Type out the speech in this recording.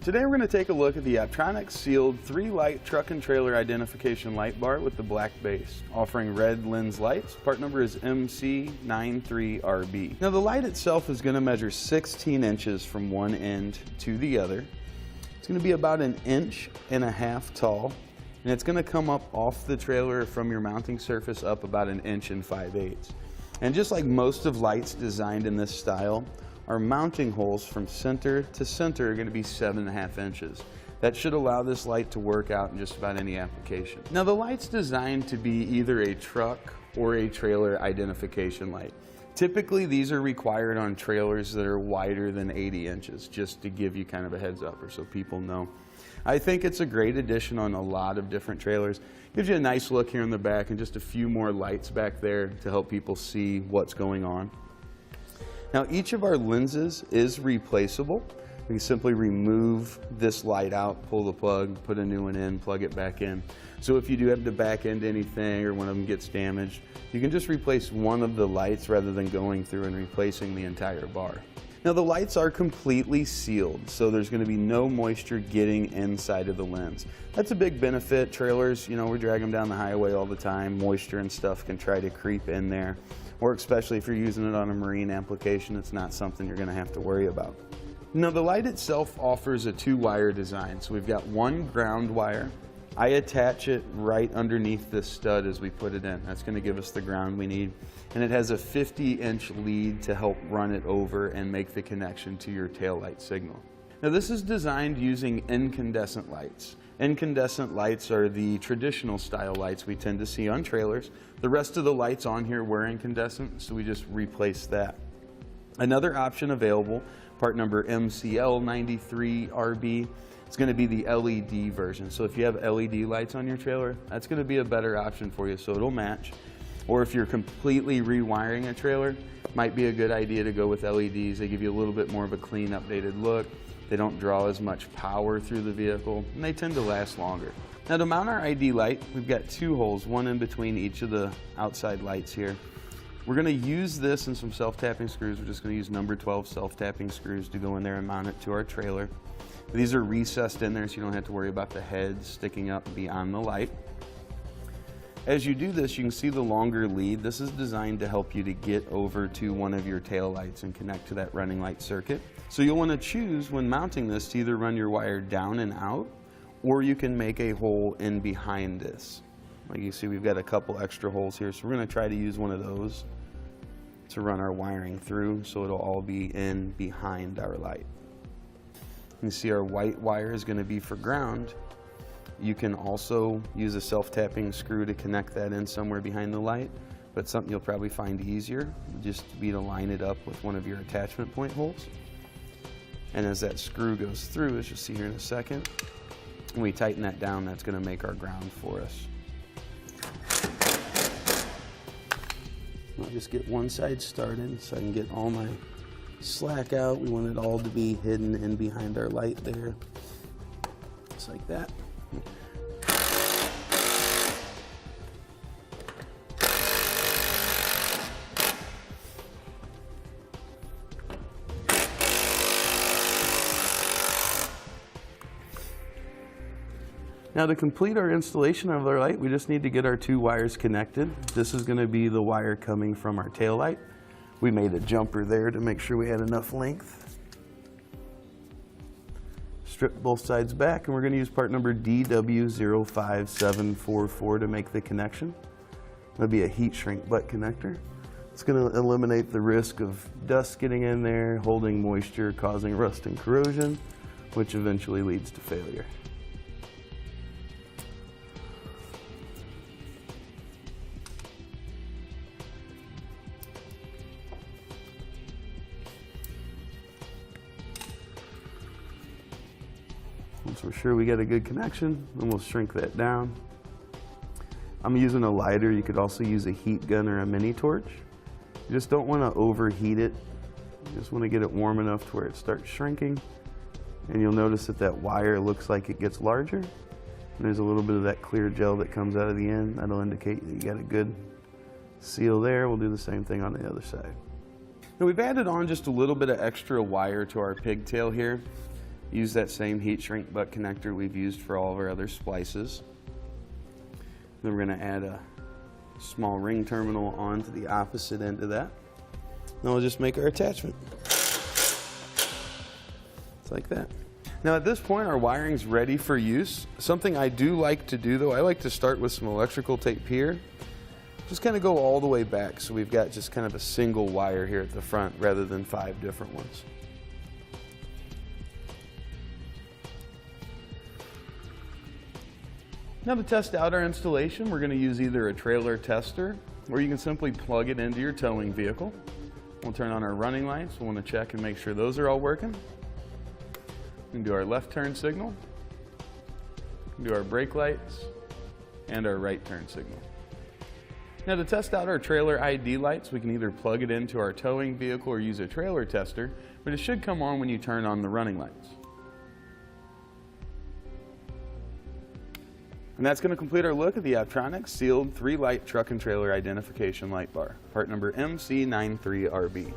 Today we're going to take a look at the Optronics Sealed 3-light truck and trailer identification light bar with the black base, offering red lens lights. Part number is MC93RB. Now the light itself is going to measure 16 inches from one end to the other. It's going to be about 1.5 inches tall, and it's going to come up off the trailer from your mounting surface up about 1.5 inches. And just like most of lights designed in this style, our mounting holes from center to center are going to be 7.5 inches. That should allow this light to work out in just about any application. Now the light's designed to be either a truck or a trailer identification light. Typically these are required on trailers that are wider than 80 inches, just to give you kind of a heads up or so people know. I think it's a great addition on a lot of different trailers. Gives you a nice look here in the back and just a few more lights back there to help people see what's going on. Now each of our lenses is replaceable. We can simply remove this light out, pull the plug, put a new one in, plug it back in. So if you do have to back end anything or one of them gets damaged, you can just replace one of the lights rather than going through and replacing the entire bar. Now the lights are completely sealed, so there's going to be no moisture getting inside of the lens. That's a big benefit. Trailers, you know, we drag them down the highway all the time. Moisture and stuff can try to creep in there. Or especially if you're using it on a marine application, it's not something you're going to have to worry about. Now the light itself offers a 2-wire design. So we've got one ground wire. I attach it right underneath this stud as we put it in. That's going to give us the ground we need. And it has a 50-inch lead to help run it over and make the connection to your taillight signal. Now this is designed using incandescent lights. Incandescent lights are the traditional style lights we tend to see on trailers. The rest of the lights on here were incandescent, so we just replaced that. Another option available, part number MCL93RB, it's going to be the LED version. So if you have LED lights on your trailer, that's going to be a better option for you, so it'll match. Or if you're completely rewiring a trailer, might be a good idea to go with LEDs. They give you a little bit more of a clean, updated look. They don't draw as much power through the vehicle, and they tend to last longer. Now to mount our ID light, we've got 2 holes, one in between each of the outside lights here. We're going to use this and some self-tapping screws. We're just going to use number 12 self-tapping screws to go in there and mount it to our trailer. These are recessed in there so you don't have to worry about the head sticking up beyond the light. As you do this, you can see the longer lead. This is designed to help you to get over to one of your tail lights and connect to that running light circuit. So you'll want to choose when mounting this to either run your wire down and out, or you can make a hole in behind this. Like you see, we've got a couple extra holes here, so we're going to try to use one of those to run our wiring through, so it'll all be in behind our light. You can see our white wire is going to be for ground. You can also use a self-tapping screw to connect that in somewhere behind the light, but something you'll probably find easier would just be to line it up with one of your attachment point holes. And as that screw goes through, as you'll see here in a second, when we tighten that down, that's going to make our ground for us. I'll just get one side started so I can get all my slack out. We want it all to be hidden in behind our light there, just like that. Now to complete our installation of our light, we just need to get our 2 wires connected. This is going to be the wire coming from our tail light. We made a jumper there to make sure we had enough length. Strip both sides back, and we're going to use part number DW05744 to make the connection. That'll be a heat shrink butt connector. It's going to eliminate the risk of dust getting in there, holding moisture, causing rust and corrosion, which eventually leads to failure. Once we're sure we get a good connection, then we'll shrink that down. I'm using a lighter. You could also use a heat gun or a mini torch. You just don't want to overheat it. You just want to get it warm enough to where it starts shrinking. And you'll notice that that wire looks like it gets larger. And there's a little bit of that clear gel that comes out of the end. That'll indicate that you got a good seal there. We'll do the same thing on the other side. Now we've added on just a little bit of extra wire to our pigtail here. use that same heat shrink butt connector we've used for all of our other splices. Then we're going to add a small ring terminal onto the opposite end of that. Then we'll just make our attachment. It's like that. Now at this point our wiring's ready for use. Something I do like to do though, I like to start with some electrical tape here. Just kind of go all the way back so we've got just kind of a single wire here at the front rather than 5 different ones. Now to test out our installation, we're going to use either a trailer tester or you can simply plug it into your towing vehicle. We'll turn on our running lights. We'll want to check and make sure those are all working. We can do our left turn signal, we can do our brake lights, and our right turn signal. Now to test out our trailer ID lights, we can either plug it into our towing vehicle or use a trailer tester, but it should come on when you turn on the running lights. And that's going to complete our look at the Optronics Sealed 3-light truck and trailer identification light bar, part number MC93RB.